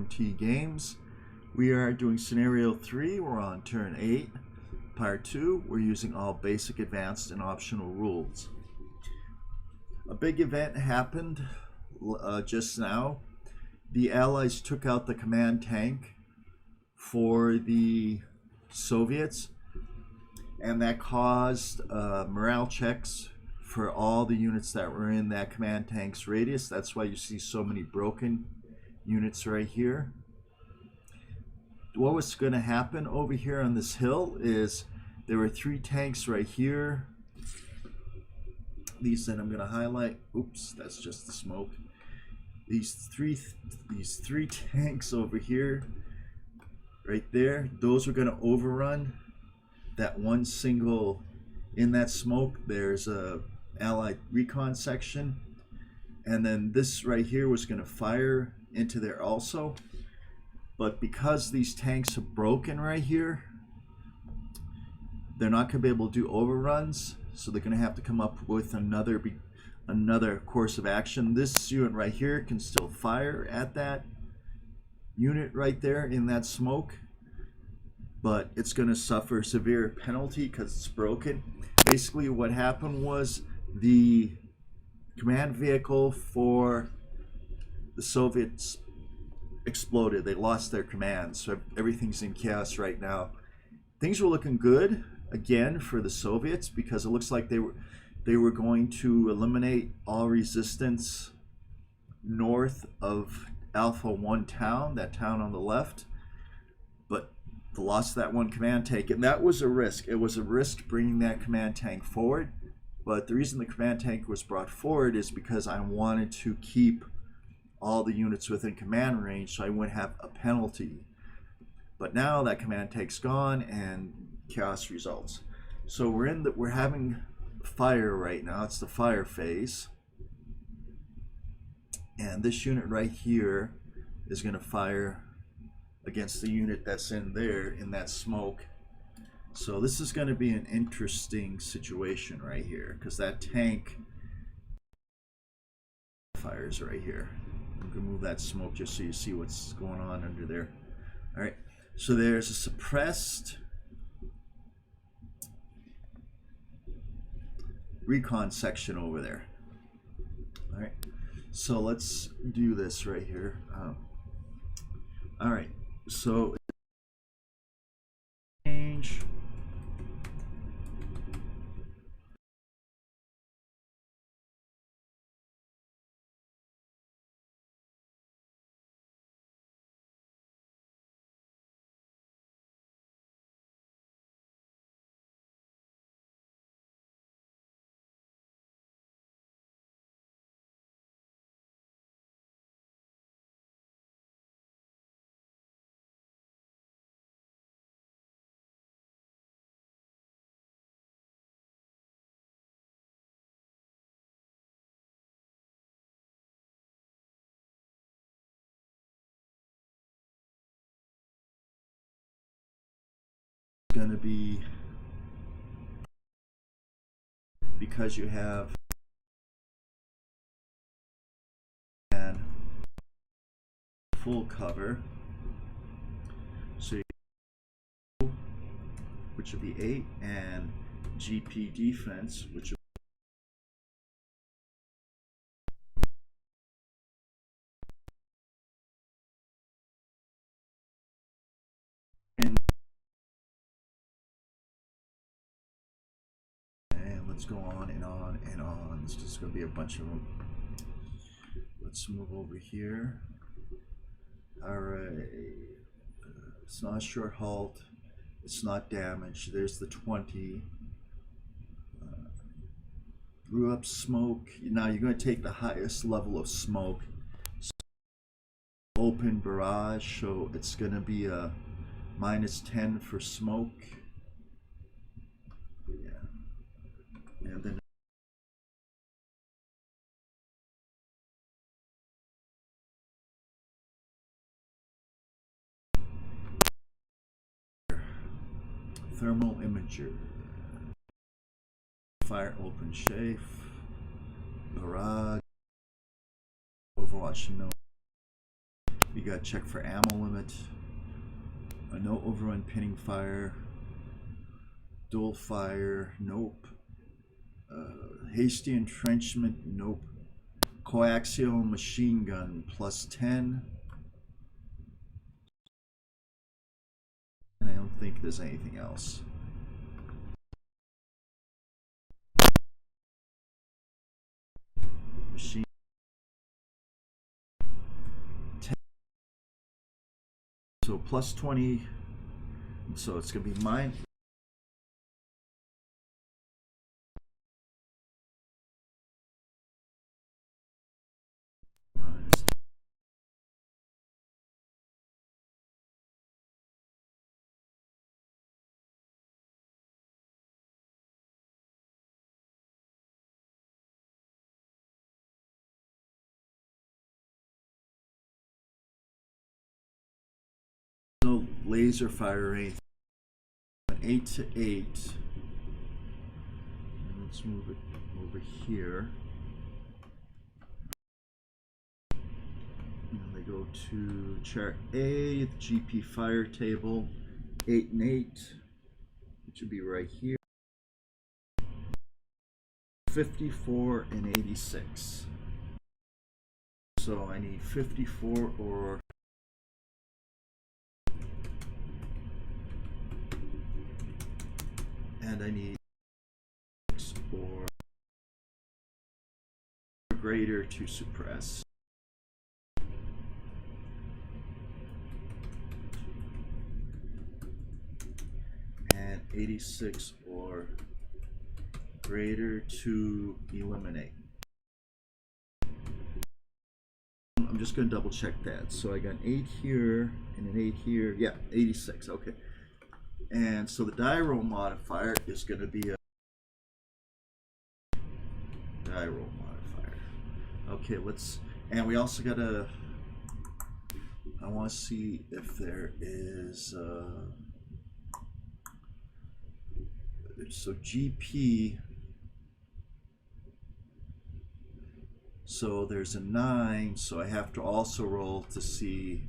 MBT Games. We are doing scenario 3. We're on turn 8. Part 2, we're using all basic, advanced, and optional rules. A big event happened just now. The Allies took out the command tank for the Soviets, and that caused morale checks for all the units that were in that command tank's radius. That's why you see so many broken units right here. What was going to happen over here on this hill is there were 3 tanks right here. These that I'm going to highlight. Oops, that's just the smoke. These three tanks over here, right there, those are going to overrun that one single. In that smoke, there's a Allied recon section, and then this right here was going to fire into there also. But because these tanks are broken right here, they're not going to be able to do overruns, so they're going to have to come up with another course of action. This unit right here can still fire at that unit right there in that smoke, but it's going to suffer severe penalty because it's broken. Basically what happened was the command vehicle for the Soviets exploded. They lost their command, so everything's in chaos right now. Things were looking good again for the Soviets because it looks like they were going to eliminate all resistance north of Alpha 1 town, that town on the left. But they lost that one command tank, and that was a risk. It was a risk bringing that command tank forward, but the reason the command tank was brought forward is because I wanted to keep all the units within command range so I wouldn't have a penalty. But now that command tank's gone and chaos results. So we're having fire right now. It's the fire phase, and this unit right here is going to fire against the unit that's in there in that smoke. So this is going to be an interesting situation right here because that tank fires right here. I'm going to move that smoke just so you see what's going on under there. All right, so there's a suppressed recon section over there. All right, so let's do this right here. All right, so change. Going to be because you have and full cover, so you, which would be 8, and GP defense, which would let's go on and on and on. It's just going to be a bunch of them. Let's move over here. All right. It's not a short halt. It's not damage. There's the 20. Grew up smoke. Now you're going to take the highest level of smoke. Open barrage, so it's going to be a -10 for smoke. And then thermal imager, fire open chafe, barrage, Overwatch no. You got to check for ammo limit. No overrun pinning fire. Dual fire, nope. Hasty entrenchment, nope. Coaxial machine gun, +10. And I don't think there's anything else. Machine. 10. So +20. So it's going to be mine. No laser fire or anything. 8 to 8. Let's move it over here. And they go to chart A, the GP fire table, 8 and 8, which would be right here. 54 and 86. So I need 54 or and I need 6 or greater to suppress. And 86 or greater to eliminate. I'm just going to double check that. So I got an 8 here and an 8 here. Yeah, 86. Okay. And so the die roll modifier is going to be a die roll modifier. Okay, and we also got to, I want to see if there is, so GP, so there's a 9, so I have to also roll to see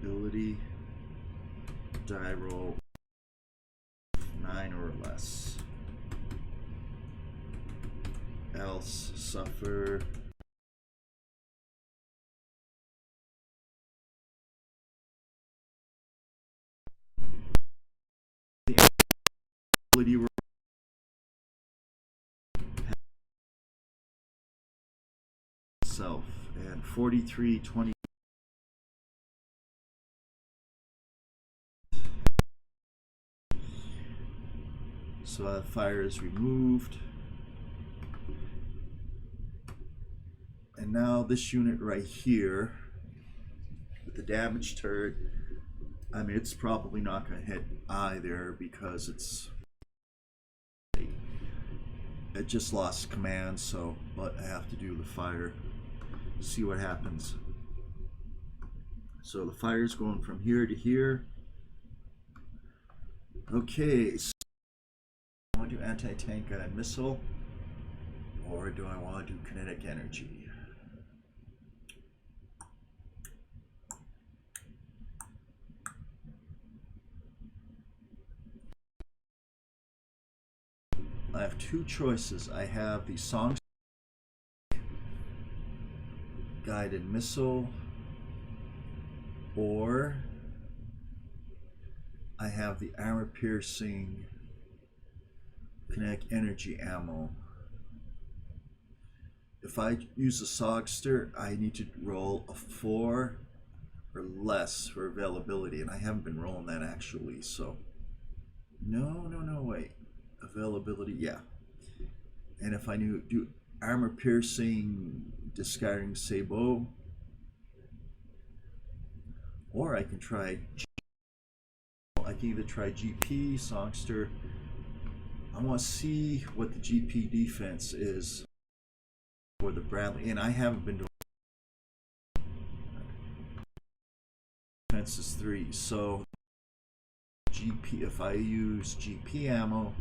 ability die roll 9 or less, else suffer the ability roll itself, and 43-20. So that fire is removed. And now this unit right here, with the damage turret, I mean, it's probably not going to hit either because it just lost command, so, but I have to do the fire, see what happens. So the fire's going from here to here. Okay, so I want to do anti-tank guided missile, or do I want to do kinetic energy? I have two choices. I have the song guided missile, or I have the armor piercing kinetic energy ammo. If I use a Sogster, I need to roll a 4 or less for availability, and I haven't been rolling that actually, so no, wait. Availability, yeah. And if I do armor piercing discarding sabot, or I can try, I can either try GP, Songster. I want to see what the GP defense is for the Bradley, and I haven't been doing defense is 3, so GP, if I use GP ammo,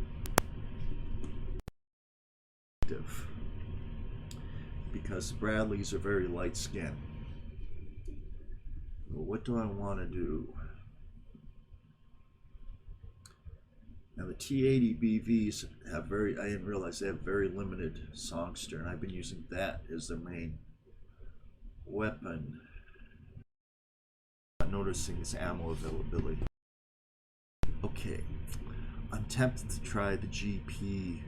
because Bradleys are very light skinned. Well, what do I want to do? Now the T80 BVs have I didn't realize they have very limited songster, and I've been using that as the main weapon. Not noticing its ammo availability. Okay, I'm tempted to try the GP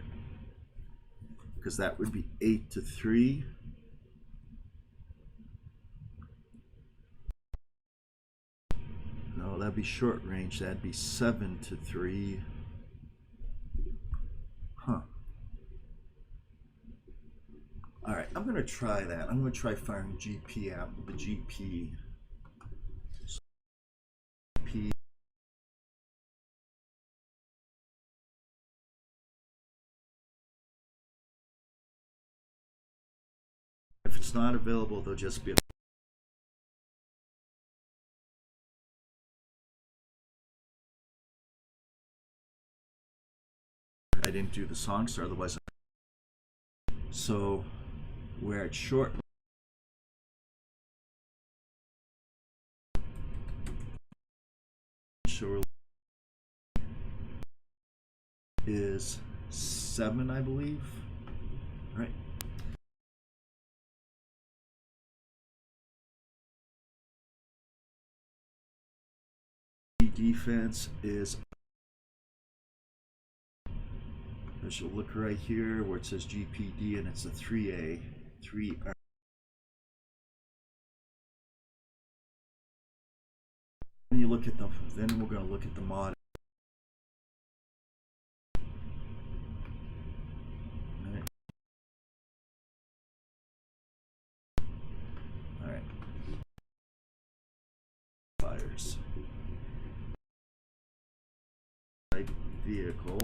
because that would be 8 to 3. No, that'd be short range. That'd be 7 to 3. Huh. All right, I'm gonna try that. I'm gonna try firing GP out the GP. If it's not available, they'll just be. I didn't do the songster, otherwise. So we're at short. So is 7, I believe. Right. Defense is. As you'll look right here where it says GPD and it's a 3A, 3R. When you look at them, then we're going to look at the mod. All right. Fires. Type vehicle.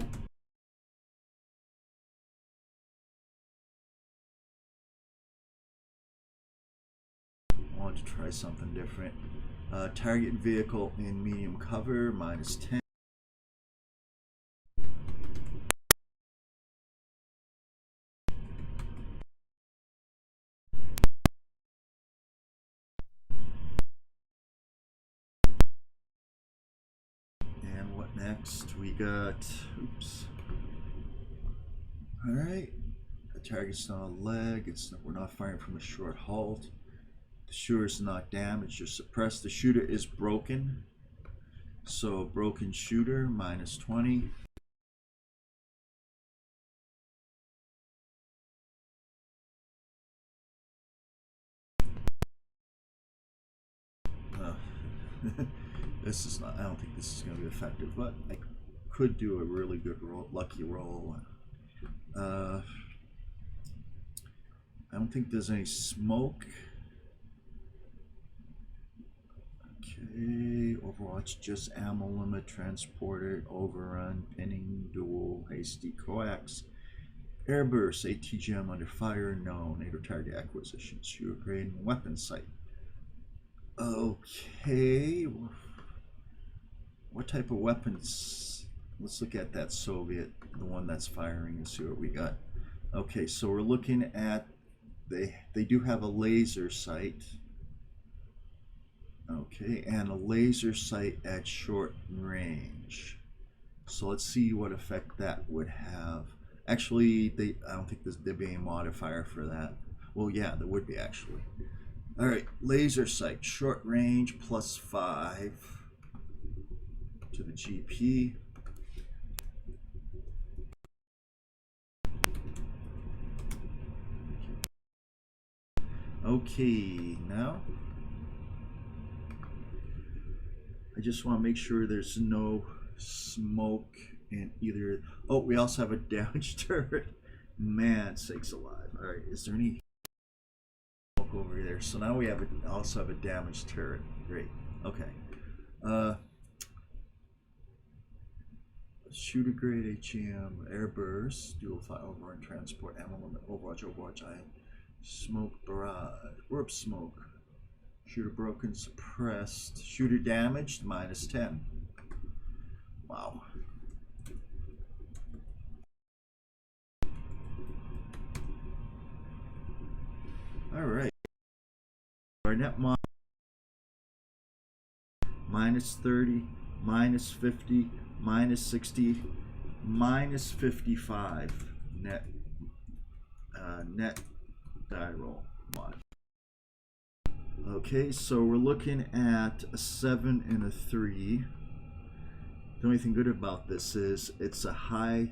I want to try something different. Target vehicle in medium cover, -10. And what next? We got, oops. All right. The target's not a leg. We're not firing from a short halt. The shooter is not damaged or suppressed. The shooter is broken. So broken shooter, -20. This is not, I don't think this is going to be effective, but I could do a really good roll, lucky roll. I don't think there's any smoke. Okay, Overwatch, just ammo limit, transporter, overrun, pinning, duel, hasty coax, airburst, ATGM under fire, no, NATO target acquisition, shooter grade, and weapon sight. Okay, what type of weapons? Let's look at that Soviet, the one that's firing, and see what we got. Okay, so we're looking at, they do have a laser sight. Okay, and a laser sight at short range. So let's see what effect that would have. Actually, I don't think there'd be a modifier for that. Well, yeah, there would be actually. All right, laser sight, short range, +5 to the GP. Okay, now I just want to make sure there's no smoke in either. Oh, we also have a damaged turret. Man sakes alive. All right, is there any smoke over there? So now we have also have a damaged turret. Great. Okay. Shooter grade HEM, airburst, dual fire, overrun, transport, ammo limit, Overwatch, I smoke barrage, warp smoke. Shooter broken, suppressed. Shooter damaged, -10. Wow. All right. Our net minus 30, minus 50, minus 60, minus 55 net die roll mod. Okay, so we're looking at a 7 and a 3. The only thing good about this is it's a high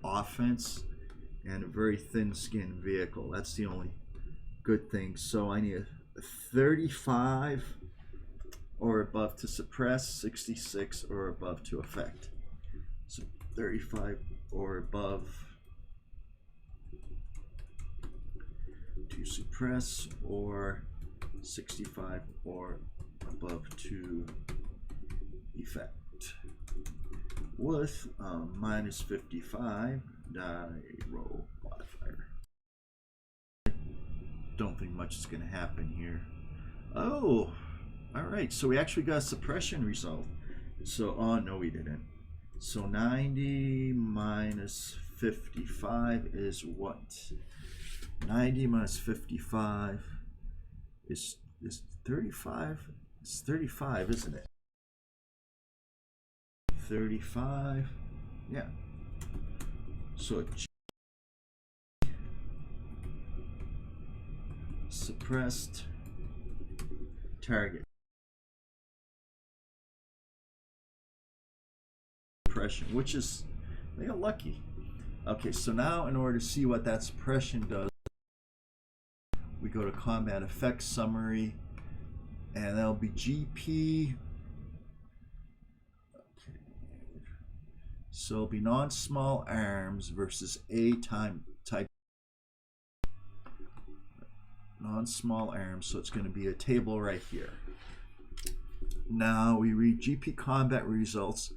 offense and a very thin-skinned vehicle. That's the only good thing. So I need a 35 or above to suppress, 66 or above to affect. So 35 or above to suppress, or 65 or above to effect, with minus 55 die roll modifier. Don't think much is going to happen here. Oh, all right. So we actually got a suppression result. So, oh no, we didn't. So 90 minus 55 is what? 90 minus 55 is 35. It's 35, isn't it? 35. Yeah. So suppressed target suppression, which is, they got lucky. Okay, so now in order to see what that suppression does, we go to combat effects summary, and that'll be GP. Okay. So it'll be non-small arms versus A type non-small arms. So it's going to be a table right here. Now we read GP combat results.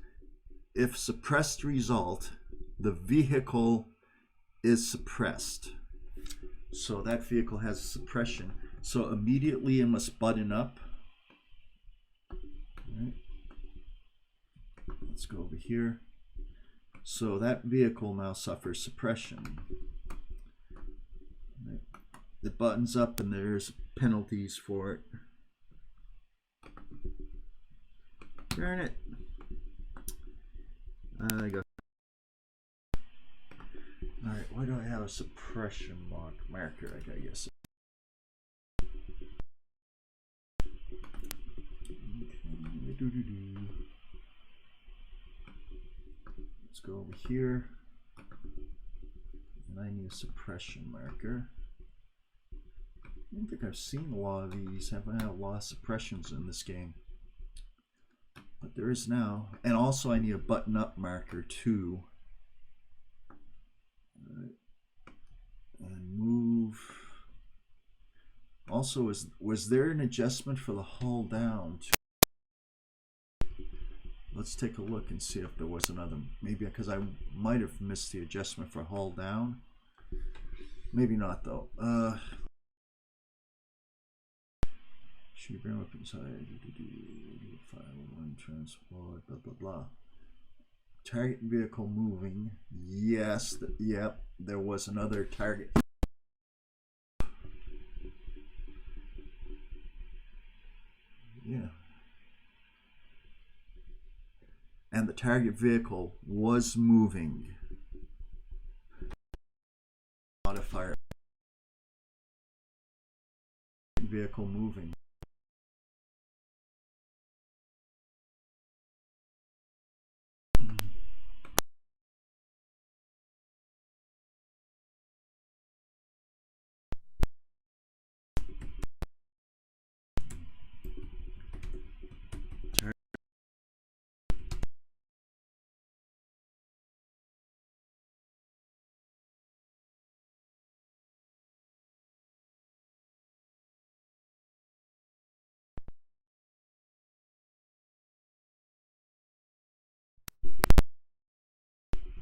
If suppressed result, the vehicle is suppressed. So that vehicle has a suppression. So immediately it must button up. Right. Let's go over here. So that vehicle now suffers suppression. Right. It buttons up and there's penalties for it. Darn it. I got. Alright, why do I have a suppression marker? I guess. Okay. Let's go over here. And I need a suppression marker. I don't think I've seen a lot of these. Haven't had a lot of suppressions in this game. But there is now. And also I need a button up marker too. Right. And move. Also, was there an adjustment for the hull down too? Let's take a look and see if there was another. Maybe because I might have missed the adjustment for hull down. Maybe not though. Shoot your weapons high. 501 transport. Blah blah blah. Target vehicle moving. Yes. Yep. There was another target. Yeah. And the target vehicle was moving. Modifier. Vehicle moving.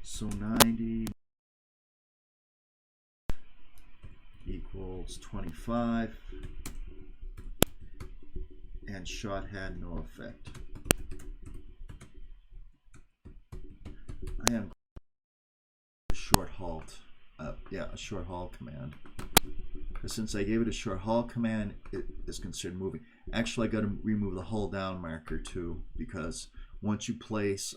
So 90 equals 25, and shot had no effect. I am a short halt. Yeah, a short haul command. Because since I gave it a short haul command, it is considered moving. Actually, I got to remove the hull down marker too, because once you place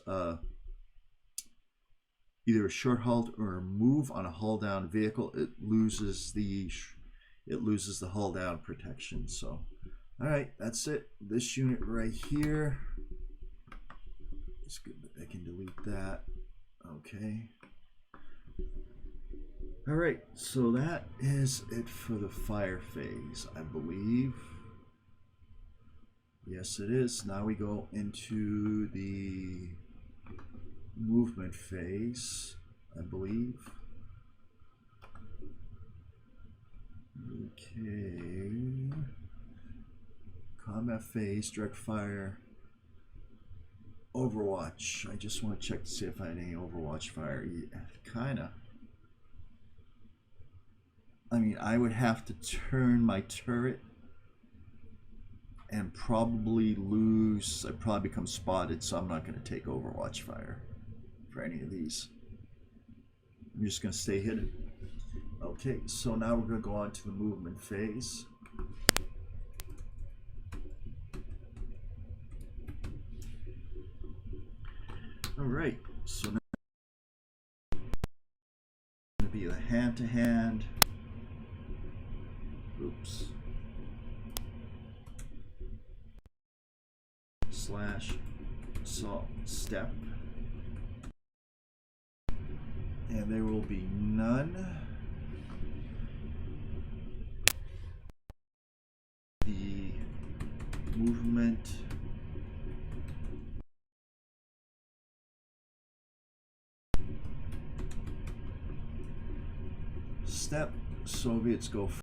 either a short halt or a move on a hull down vehicle, it loses the hull down protection. So, all right, that's it. This unit right here. It's good that I can delete that. Okay. All right, so that is it for the fire phase, I believe. Yes, it is. Now we go into the movement phase, I believe. Okay. Combat phase, direct fire, Overwatch. I just want to check to see if I had any Overwatch fire. Yeah, kinda. I mean, I would have to turn my turret and probably lose. I'd probably become spotted, so I'm not going to take Overwatch fire for any of these. I'm just going to stay hidden. Okay, so now we're going to go on to the movement phase. All right, so now it's going to be the hand-to-hand. Oops. Slash assault step. And there will be none. The movement step. Soviets go first.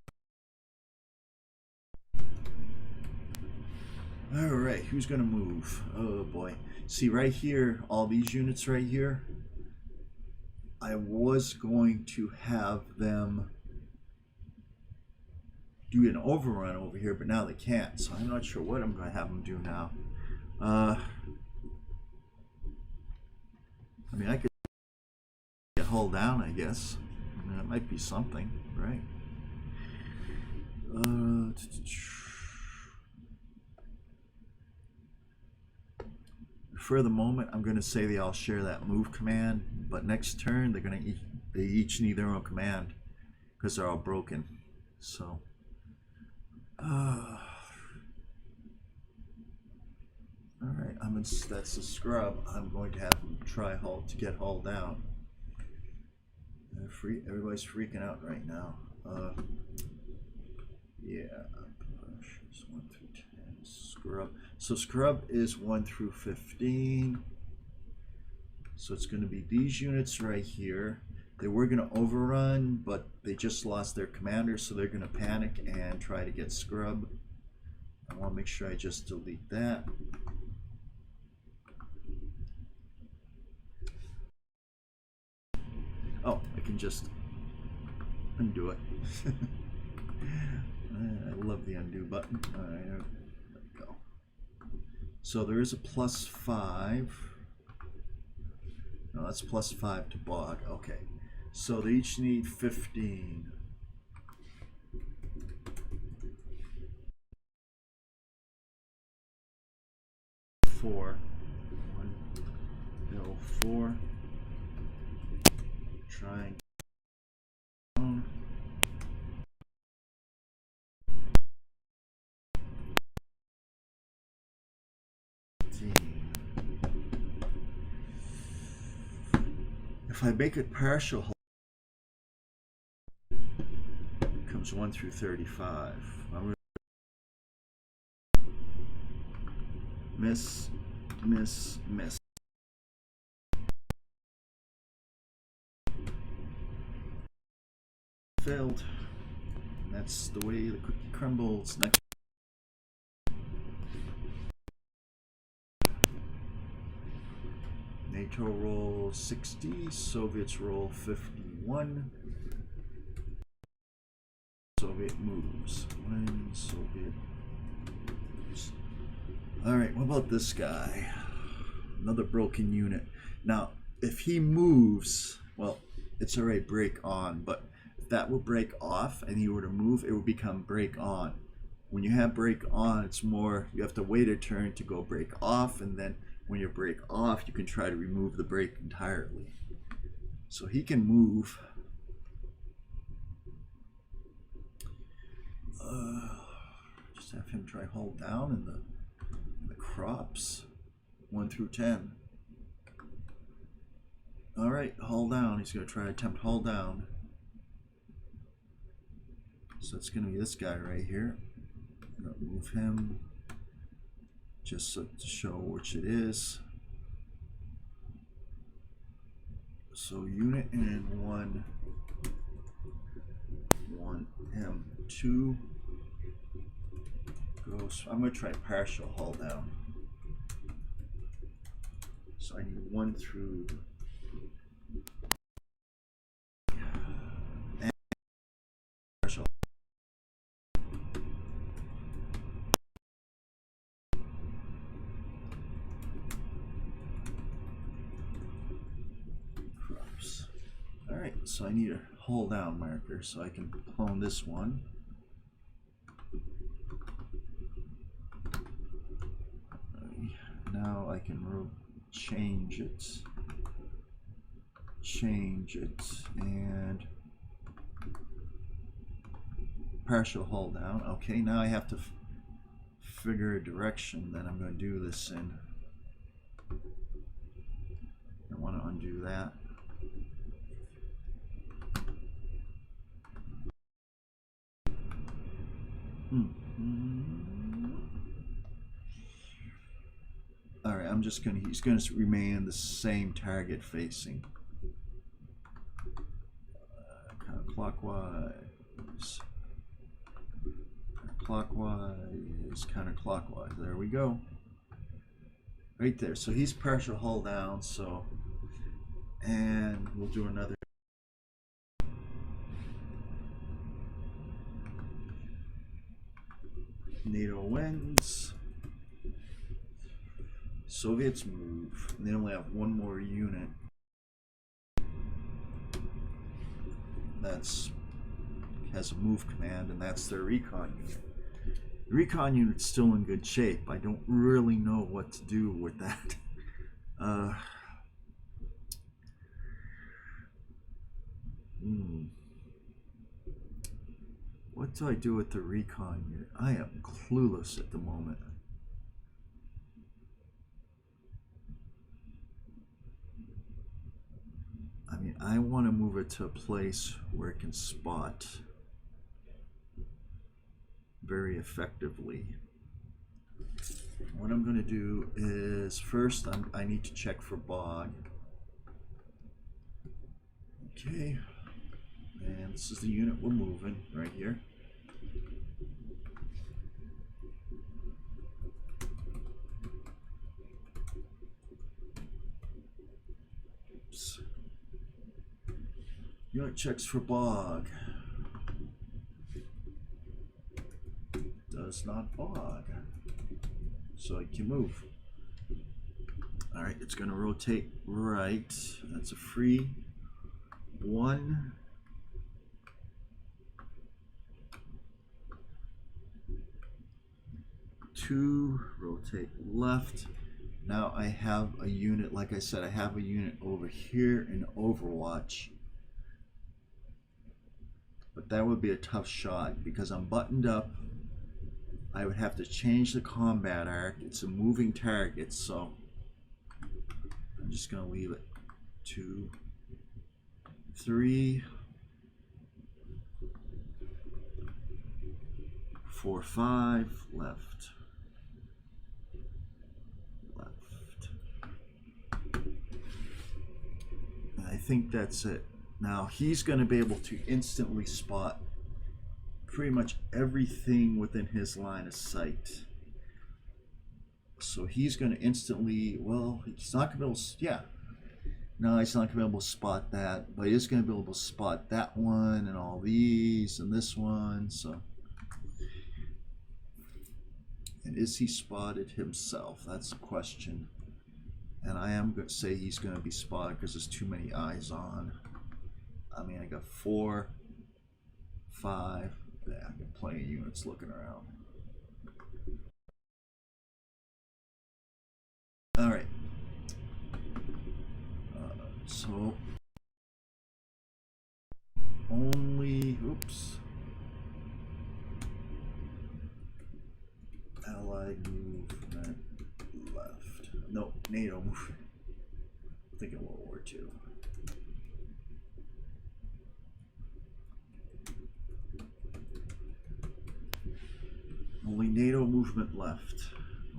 All right, who's gonna move? Oh boy. See right here, all these units right here, I was going to have them do an overrun over here, but now they can't, so I'm not sure what I'm gonna have them do now. I mean, I could get hull down, I guess. I mean, that might be something, right? For the moment, I'm going to say they all share that move command, but next turn they each need their own command because they're all broken. So, all right, that's a scrub. I'm going to have them try to get hull down. Everybody's freaking out right now. Yeah, push 1 through 10. Scrub. So scrub is 1 through 15. So it's going to be these units right here. They were going to overrun, but they just lost their commander, so they're going to panic and try to get scrub. I want to make sure I just delete that. Oh, I can just undo it. I love the undo button. All right, there we go. So there is a +5. No, that's +5 to bog. Okay. So they each need 15. Four. 1 L4. Trying. If I make it partial, it comes 1 through 35. I'm going to miss, miss, miss. Failed. And that's the way the cookie crumbles. Next. NATO roll 60, Soviets roll 51. Soviet moves. When Soviet moves. Alright, what about this guy? Another broken unit. Now, if he moves, well, it's already break on, but if that would break off and he were to move, it would become break on. When you have break on, it's more, you have to wait a turn to go break off, and then when you break off, you can try to remove the break entirely. So he can move. Just have him try hold down in the crops, 1 through 10. All right, hold down. He's going to try to attempt hold down. So it's going to be this guy right here. I'm going to move him just so to show which it is. So unit and 1 M2 goes. I'm going to try partial hold down. So I need 1 through and partial. Crops. All right, so I need a hold down marker so I can clone this one. Now I can change it, and partial hold down. Okay, now I have to figure a direction that I'm going to do this in. I want to undo that. All right, he's going to remain the same target facing. Counterclockwise, counterclockwise. There we go. Right there. So he's partial hold down. So, and we'll do another. NATO wins. Soviets move. And they only have 1 more unit. That's has a move command, and that's their recon unit. The recon unit's still in good shape. I don't really know what to do with that. What do I do with the recon unit? I am clueless at the moment. I mean, I want to move it to a place where it can spot very effectively. What I'm going to do is first I need to check for bog. Okay, and this is the unit we're moving right here. Oops. Unit checks for bog. Does not bog. So it can move. Alright, it's going to rotate right. That's a free 1. Two, rotate left. Now I have a unit, like I said, I have a unit over here in Overwatch. But that would be a tough shot because I'm buttoned up. I would have to change the combat arc. It's a moving target, so I'm just going to leave it. 2, 3, 4, 5, left. I think that's it. Now he's going to be able to instantly spot pretty much everything within his line of sight. So he's going to instantly, well, he's not going to be able to, yeah. No, he's not going to be able to spot that, but he is going to be able to spot that one and all these and this one. So, and is he spotted himself? That's the question. And I am going to say he's going to be spotted because there's too many eyes on. I mean, I got 4, 5. Yeah, I got plenty of units looking around. All right. So only, oops. Allied movement left. Nope, NATO movement. I'm thinking World War II. Only NATO movement left.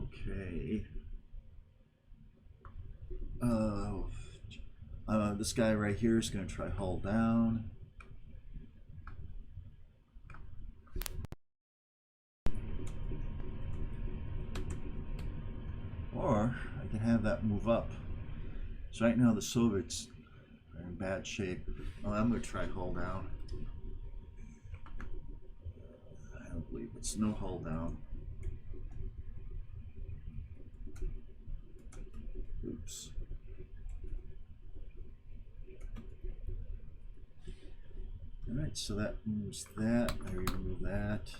Okay. This guy right here is going to try hull down. Or I can have that move up. So right now the Soviets are in bad shape. Oh, I'm going to try hull down. I don't believe it's no hull down. Oops. Alright, so that moves that. I remove that.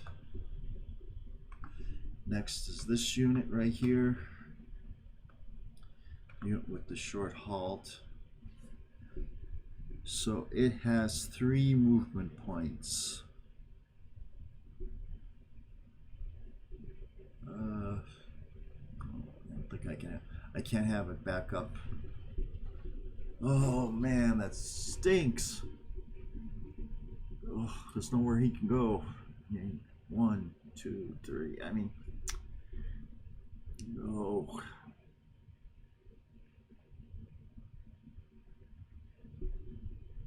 Next is this unit right here. Unit with the short halt. So it has 3 movement points. I don't think I can't have it back up. Oh man, that stinks. Oh, there's nowhere he can go. I mean, 1, 2, 3. I mean, no.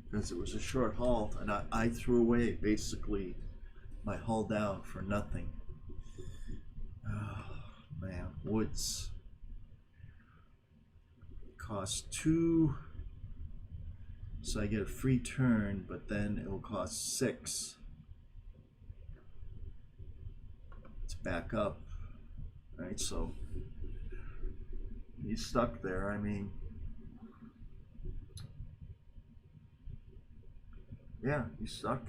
Because it was a short halt, and I threw away basically my hull down for nothing. Oh man, woods cost 2, so I get a free turn, but then it'll cost 6. It's back up, right? So he's stuck there. I mean, yeah, he's stuck.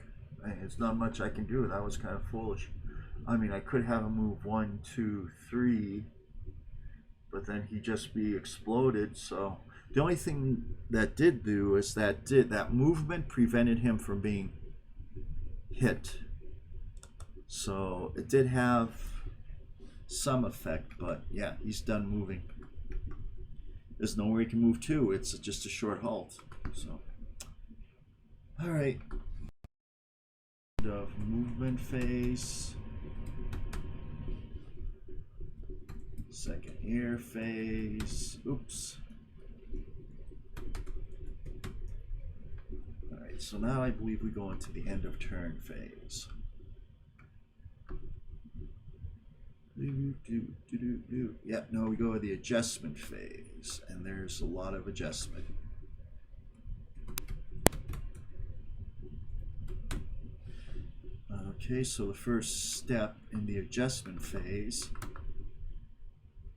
It's not much I can do. That was kind of foolish. I mean, I could have him move 1, 2, 3, but then he'd just be exploded. So the only thing that did do is that movement prevented him from being hit. So it did have some effect, but yeah, he's done moving. There's nowhere he can move to. It's just a short halt. So, all right. Of movement phase. Second air phase. Oops. All right. So now I believe we go into the end of turn phase. Yeah, no, we go to the adjustment phase, and there's a lot of adjustment. Okay, so the first step in the adjustment phase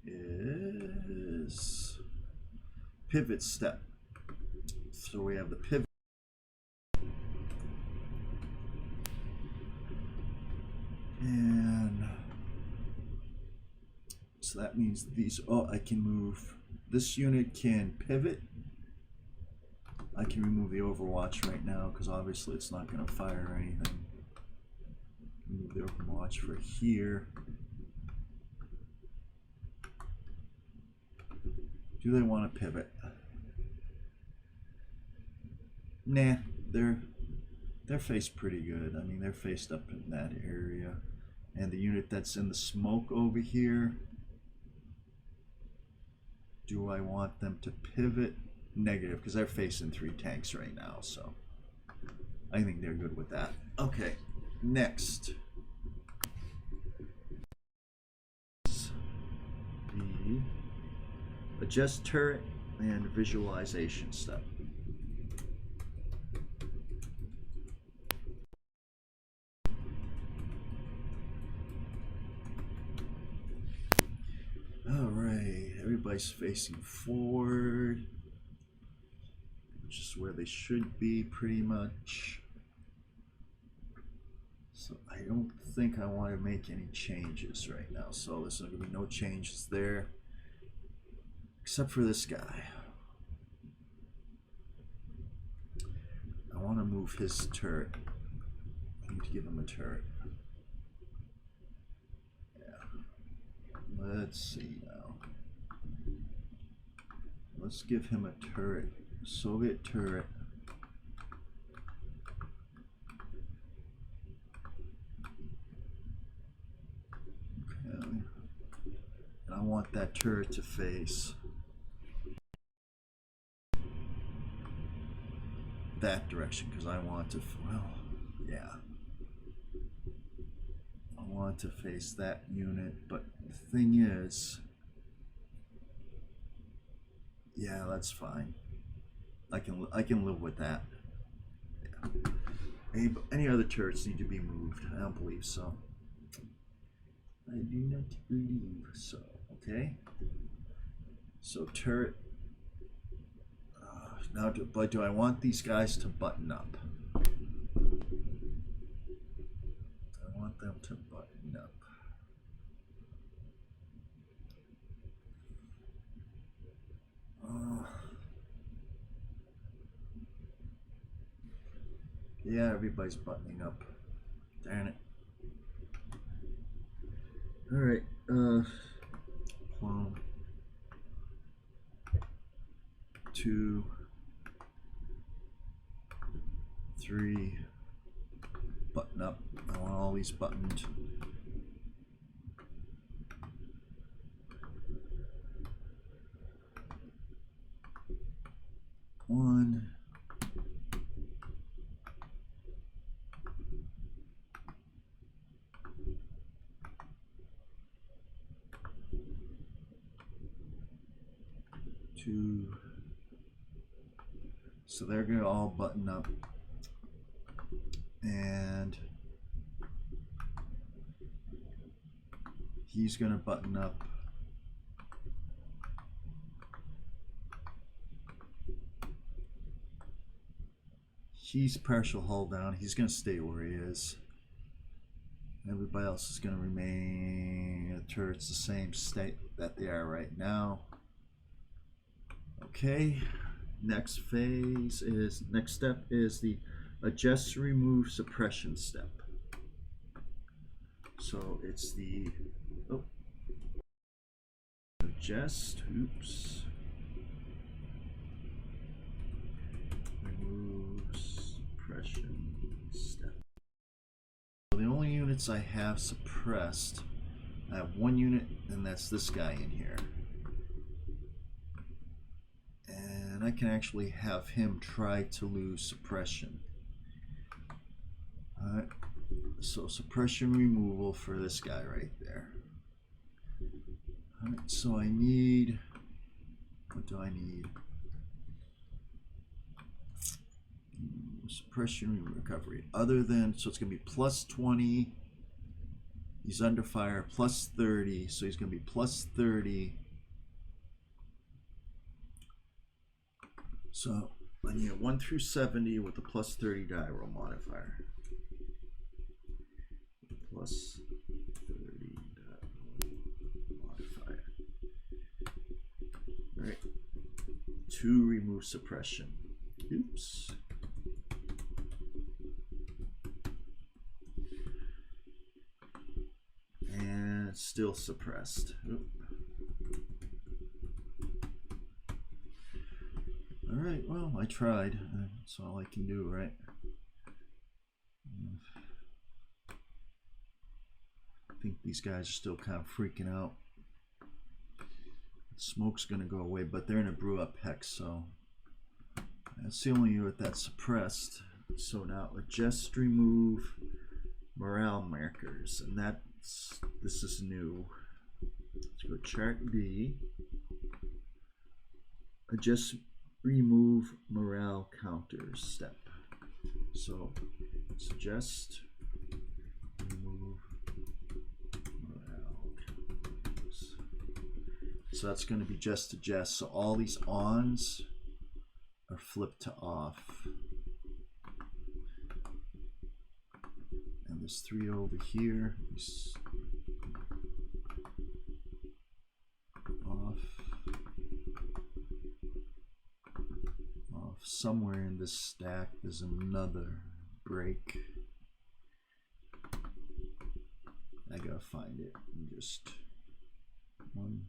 is pivot step. So we have the pivot. And so that means these, oh, I can move, this unit can pivot. I can remove the overwatch right now because obviously it's not going to fire or anything. Move the overwatch for here. Do they want to pivot? Nah, they're faced pretty good. I mean, they're faced up in that area. And the unit that's in the smoke over here, do I want them to pivot? Negative, because they're facing 3 tanks right now, so I think they're good with that. Okay, next. The adjust turret and visualization step. All right, everybody's facing forward, which is where they should be pretty much. So I don't think I want to make any changes right now. So there's going to be no changes there, except for this guy. I want to move his turret. I need to give him a turret. Yeah. Let's see now. Let's give him a turret. Soviet turret. Okay. And I want that turret to face that direction because I want to, well, yeah. I want to face that unit, but the thing is, yeah, that's fine. I can live with that. Yeah. Any other turrets need to be moved? I don't believe so. I do not believe so. Okay. So turret. Now, but do I want these guys to button up? I want them to button up. Yeah, everybody's buttoning up. Darn it. All right. Plum. 2, 3. Button up. I want all these buttoned. 1. 2. So they're going to all button up. And he's going to button up. He's partial hull down. He's going to stay where he is. Everybody else is going to remain. The turret's the same state that they are right now. Okay. Next step is the adjust, remove, suppression step. So it's the adjust, oops, remove, suppression step. So the only units I have suppressed, I have one unit, and that's this guy in here. And I can actually have him try to lose suppression. Alright, so suppression removal for this guy right there. Alright, so I need, what do I need? Suppression recovery. Other than, so it's going to be plus 20. He's under fire, plus 30. So he's going to be plus 30. So I need a 1 through 70 with a plus 30 die roll modifier. Plus 30 die roll modifier. All right. 2 remove suppression. Oops. And still suppressed. Oop. All right, well, I tried. That's all I can do, right? I think these guys are still kind of freaking out. Smoke's going to go away, but they're in a brew up hex, so that's the only unit that's suppressed. So now adjust, remove morale markers, and this is new. Let's go chart B. Adjust, remove morale counters step. So suggest remove morale counters So that's going to be just to just. So all these ons are flipped to off. And there's 3 over here. Off. Off. Somewhere in this stack there's another break. I gotta find it. Just 1,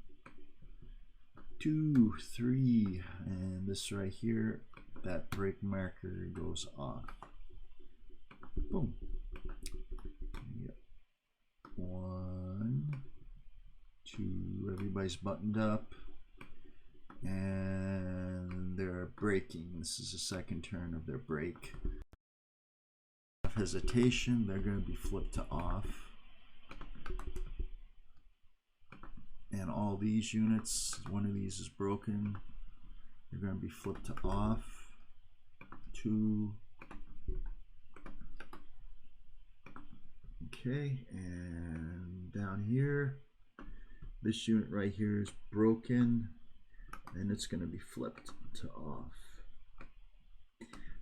2, 3, and this right here, that break marker goes off. Boom. Yep. 1, 2, everybody's buttoned up, and they're braking. This is the second turn of their brake. Hesitation, they're going to be flipped to off. And all these units, one of these is broken, they're going to be flipped to off. 2. Okay, and down here, this unit right here is broken, and it's going to be flipped to off.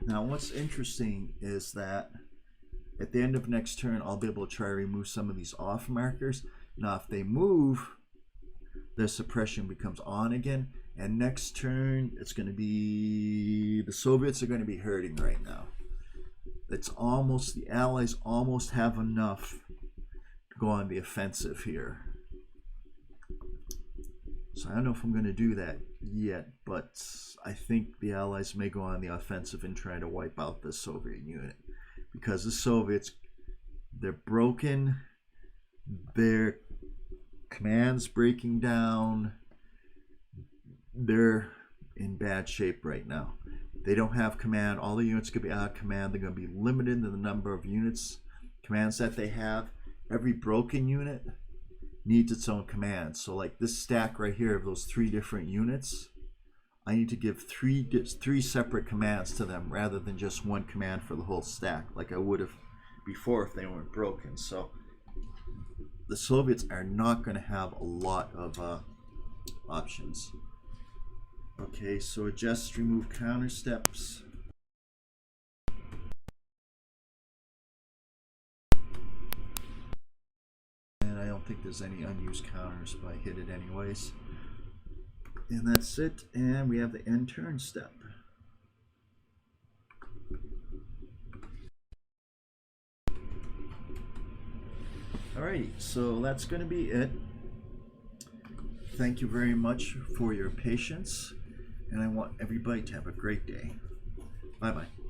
Now what's interesting is that at the end of next turn, I'll be able to try to remove some of these off markers. Now if they move, the suppression becomes on again, and next turn it's going to be, the Soviets are going to be hurting right now. It's almost, the Allies almost have enough to go on the offensive here. So I don't know if I'm going to do that yet, but I think the Allies may go on the offensive and try to wipe out the Soviet unit, because the Soviets, they're broken, their command's breaking down, they're in bad shape right now. They don't have command. All the units could be out of command. They're going to be limited in the number of units, commands that they have. Every broken unit needs its own command. So like this stack right here of those 3 different units, I need to give three separate commands to them rather than just one command for the whole stack like I would have before if they weren't broken. So the Soviets are not going to have a lot of options. Okay, so adjust, remove counter steps. And I don't think there's any unused counters, but I hit it anyways. And that's it, and we have the end turn step. Alrighty, so that's going to be it. Thank you very much for your patience, and I want everybody to have a great day. Bye-bye.